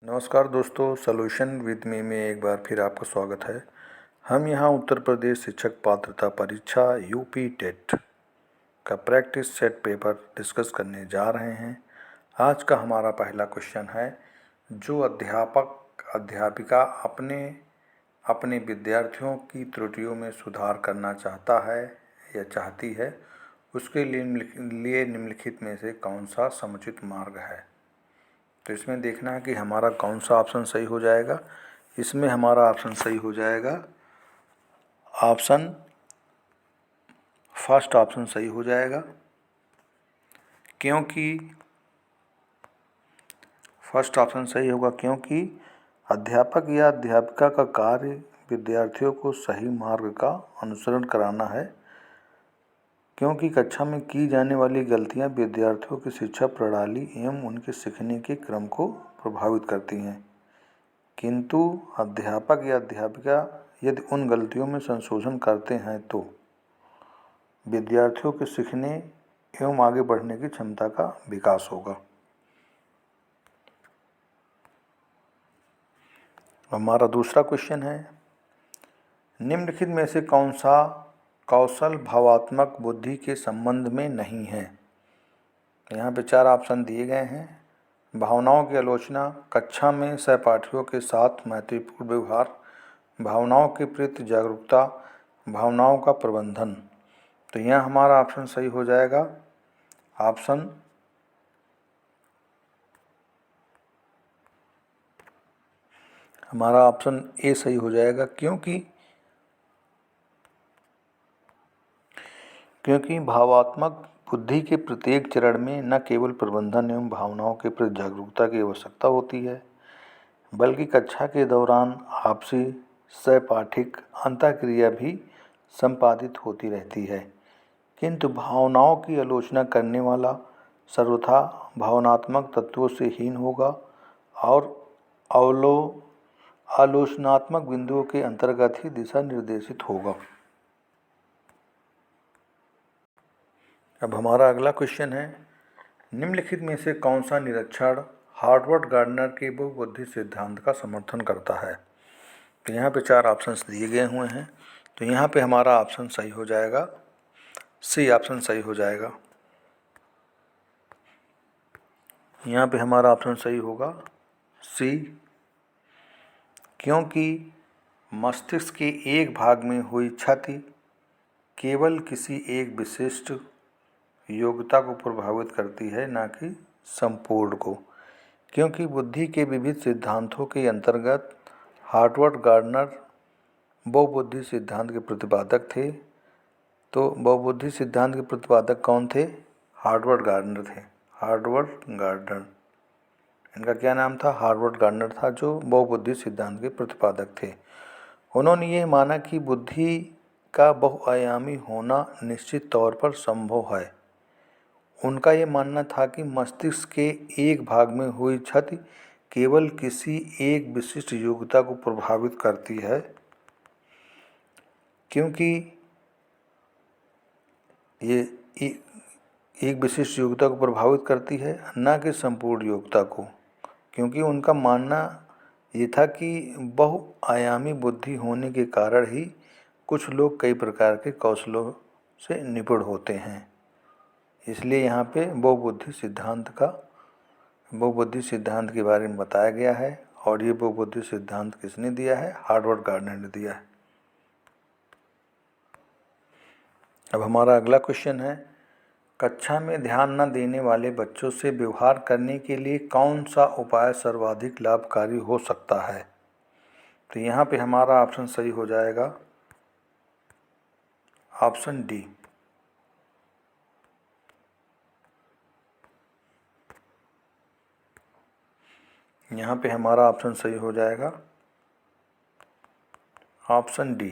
नमस्कार दोस्तों, solution with me में एक बार फिर आपका स्वागत है। हम यहाँ उत्तर प्रदेश शिक्षक पात्रता परीक्षा यूपी टेट का प्रैक्टिस सेट पेपर डिस्कस करने जा रहे हैं। आज का हमारा पहला क्वेश्चन है, जो अध्यापक अध्यापिका अपने विद्यार्थियों की त्रुटियों में सुधार करना चाहता है या चाहती है, उसके लिए निम्नलिखित में से कौन सा समुचित मार्ग है। तो इसमें देखना है कि हमारा कौन सा ऑप्शन सही हो जाएगा। इसमें हमारा ऑप्शन सही हो जाएगा, फर्स्ट ऑप्शन सही हो जाएगा, क्योंकि फर्स्ट ऑप्शन सही होगा क्योंकि अध्यापक या अध्यापिका का कार्य विद्यार्थियों को सही मार्ग का अनुसरण कराना है, क्योंकि कक्षा में की जाने वाली गलतियां विद्यार्थियों की शिक्षा प्रणाली एवं उनके सीखने के क्रम को प्रभावित करती हैं। किंतु अध्यापक या अध्यापिका यदि उन गलतियों में संशोधन करते हैं तो विद्यार्थियों के सीखने एवं आगे बढ़ने की क्षमता का विकास होगा। हमारा दूसरा क्वेश्चन है, निम्नलिखित में से कौन सा कौशल भावात्मक बुद्धि के संबंध में नहीं है। यहाँ पे 4 ऑप्शन दिए गए हैं। भावनाओं की आलोचना, कक्षा में सहपाठियों के साथ मैत्रीपूर्ण व्यवहार, भावनाओं के प्रति जागरूकता, भावनाओं का प्रबंधन। तो यहाँ हमारा ऑप्शन सही हो जाएगा, हमारा ऑप्शन ए सही हो जाएगा, क्योंकि भावात्मक बुद्धि के प्रत्येक चरण में न केवल प्रबंधन एवं भावनाओं के प्रति जागरूकता की आवश्यकता होती है, बल्कि कक्षा के दौरान आपसी सहपाठिक अंतःक्रिया भी संपादित होती रहती है। किंतु भावनाओं की आलोचना करने वाला सर्वथा भावनात्मक तत्वों से हीन होगा और आलोचनात्मक बिंदुओं के अंतर्गत ही दिशा निर्देशित होगा। अब हमारा अगला क्वेश्चन है, निम्नलिखित में से कौन सा निरीक्षण हार्वर्ड गार्डनर के बहुबुद्धि सिद्धांत का समर्थन करता है। तो यहाँ पे 4 ऑप्शंस दिए गए हुए हैं। तो यहाँ पे हमारा ऑप्शन सही हो जाएगा, सी ऑप्शन सही हो जाएगा। यहाँ पे हमारा ऑप्शन सही होगा सी, क्योंकि मस्तिष्क के एक भाग में हुई क्षति केवल किसी एक विशिष्ट योग्यता को प्रभावित करती है, न कि संपूर्ण को। क्योंकि बुद्धि के विविध सिद्धांतों के अंतर्गत हार्वर्ड गार्डनर बहुबुद्धि सिद्धांत के प्रतिपादक थे। तो बहुबुद्धि सिद्धांत के प्रतिपादक कौन थे? हार्वर्ड गार्डनर थे। हार्वर्ड गार्डनर, इनका क्या नाम था? हार्वर्ड गार्डनर था, जो बहुबुद्धि सिद्धांत के प्रतिपादक थे। उन्होंने ये माना कि बुद्धि का बहुआयामी होना निश्चित तौर पर संभव है। उनका ये मानना था कि मस्तिष्क के एक भाग में हुई क्षति केवल किसी एक विशिष्ट योग्यता को प्रभावित करती है, क्योंकि ये एक विशिष्ट योग्यता को प्रभावित करती है, न कि संपूर्ण योग्यता को। क्योंकि उनका मानना ये था कि बहुआयामी बुद्धि होने के कारण ही कुछ लोग कई प्रकार के कौशलों से निपुण होते हैं। इसलिए यहाँ पे बहुबुद्धि सिद्धांत के बारे में बताया गया है, और ये बहुबुद्धि सिद्धांत किसने दिया है? हार्वर्ड गार्डनर ने दिया है। अब हमारा अगला क्वेश्चन है, कक्षा में ध्यान न देने वाले बच्चों से व्यवहार करने के लिए कौन सा उपाय सर्वाधिक लाभकारी हो सकता है। तो यहाँ पे हमारा ऑप्शन सही हो जाएगा, ऑप्शन डी। यहाँ पे हमारा ऑप्शन सही हो जाएगा, ऑप्शन डी।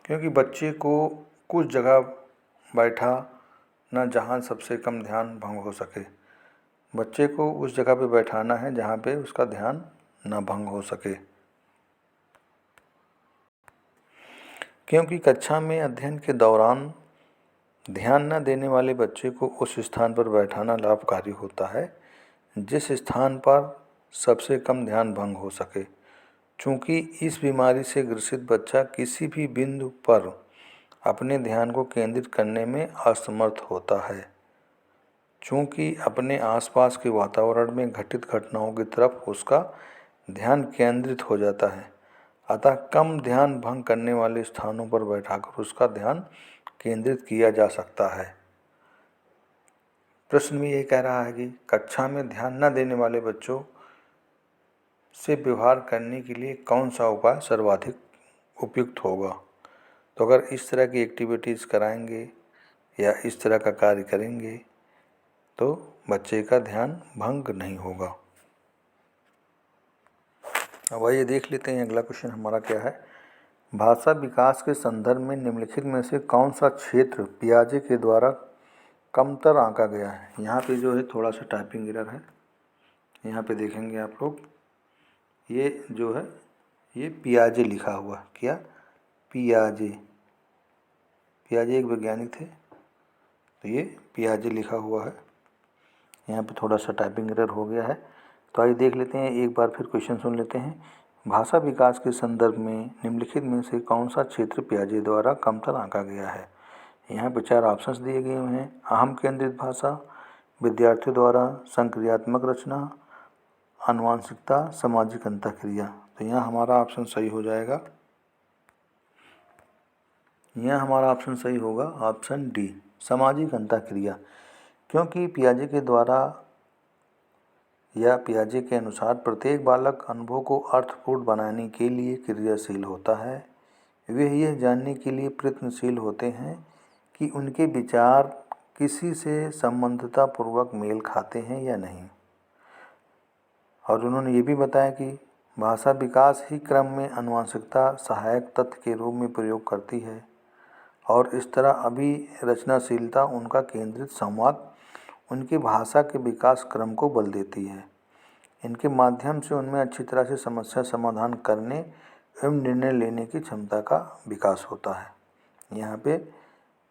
क्योंकि बच्चे को कुछ जगह बैठा ना जहाँ सबसे कम ध्यान भंग हो सके। बच्चे को उस जगह पे बैठाना है जहाँ पे उसका ध्यान ना भंग हो सके। क्योंकि कक्षा में अध्ययन के दौरान ध्यान न देने वाले बच्चे को उस स्थान पर बैठाना लाभकारी होता है जिस स्थान पर सबसे कम ध्यान भंग हो सके। चूँकि इस बीमारी से ग्रसित बच्चा किसी भी बिंदु पर अपने ध्यान को केंद्रित करने में असमर्थ होता है। चूँकि अपने आसपास के वातावरण में घटित घटनाओं की तरफ उसका ध्यान केंद्रित हो जाता है, अतः कम ध्यान भंग करने वाले स्थानों पर बैठाकर उसका ध्यान केंद्रित किया जा सकता है। प्रश्न में ये कह रहा है कि कक्षा में ध्यान न देने वाले बच्चों से व्यवहार करने के लिए कौन सा उपाय सर्वाधिक उपयुक्त होगा। तो अगर इस तरह की एक्टिविटीज़ कराएंगे या इस तरह का कार्य करेंगे तो बच्चे का ध्यान भंग नहीं होगा। अब आइए देख लेते हैं अगला क्वेश्चन हमारा क्या है। भाषा विकास के संदर्भ में निम्नलिखित में से कौन सा क्षेत्र पियाजे के द्वारा कमतर आंका गया है। यहाँ पे जो है थोड़ा सा टाइपिंग एरर है। यहाँ पे देखेंगे आप लोग, ये जो है ये पियाजे लिखा हुआ, क्या पियाजे, पियाजे एक वैज्ञानिक थे, तो ये पियाजे लिखा हुआ है। यहाँ पे थोड़ा सा टाइपिंग एरर हो गया है। तो आइए देख लेते हैं, एक बार फिर क्वेश्चन सुन लेते हैं। भाषा विकास के संदर्भ में निम्नलिखित में से कौन सा क्षेत्र पियाजे द्वारा कमतर आंका गया है। यहाँ पे 4 ऑप्शंस दिए गए हुए हैं। अहम केंद्रित भाषा, विद्यार्थियों द्वारा संक्रियात्मक रचना, आनुवांशिकता, सामाजिक अंतःक्रिया। तो यहाँ हमारा ऑप्शन सही हो जाएगा, यहाँ हमारा ऑप्शन सही होगा ऑप्शन डी, सामाजिक अंतःक्रिया। क्योंकि पियाजे के द्वारा या पियाजे के अनुसार प्रत्येक बालक अनुभव को अर्थपूर्ण बनाने के लिए क्रियाशील होता है। वे यह जानने के लिए प्रयत्नशील होते हैं कि उनके विचार किसी से संबद्धतापूर्वक मेल खाते हैं या नहीं। और उन्होंने ये भी बताया कि भाषा विकास ही क्रम में आनुवंशिकता सहायक तत्व के रूप में प्रयोग करती है और इस तरह अभिरचनाशीलता उनका केंद्रित संवाद उनकी भाषा के विकास क्रम को बल देती है। इनके माध्यम से उनमें अच्छी तरह से समस्या समाधान करने एवं निर्णय लेने की क्षमता का विकास होता है। यहाँ पे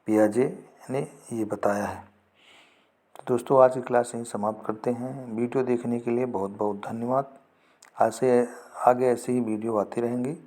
पियाजे ने ये बताया है। तो दोस्तों आज की क्लास यहीं समाप्त करते हैं। वीडियो देखने के लिए बहुत बहुत धन्यवाद। आगे ऐसे ही वीडियो आते रहेंगे।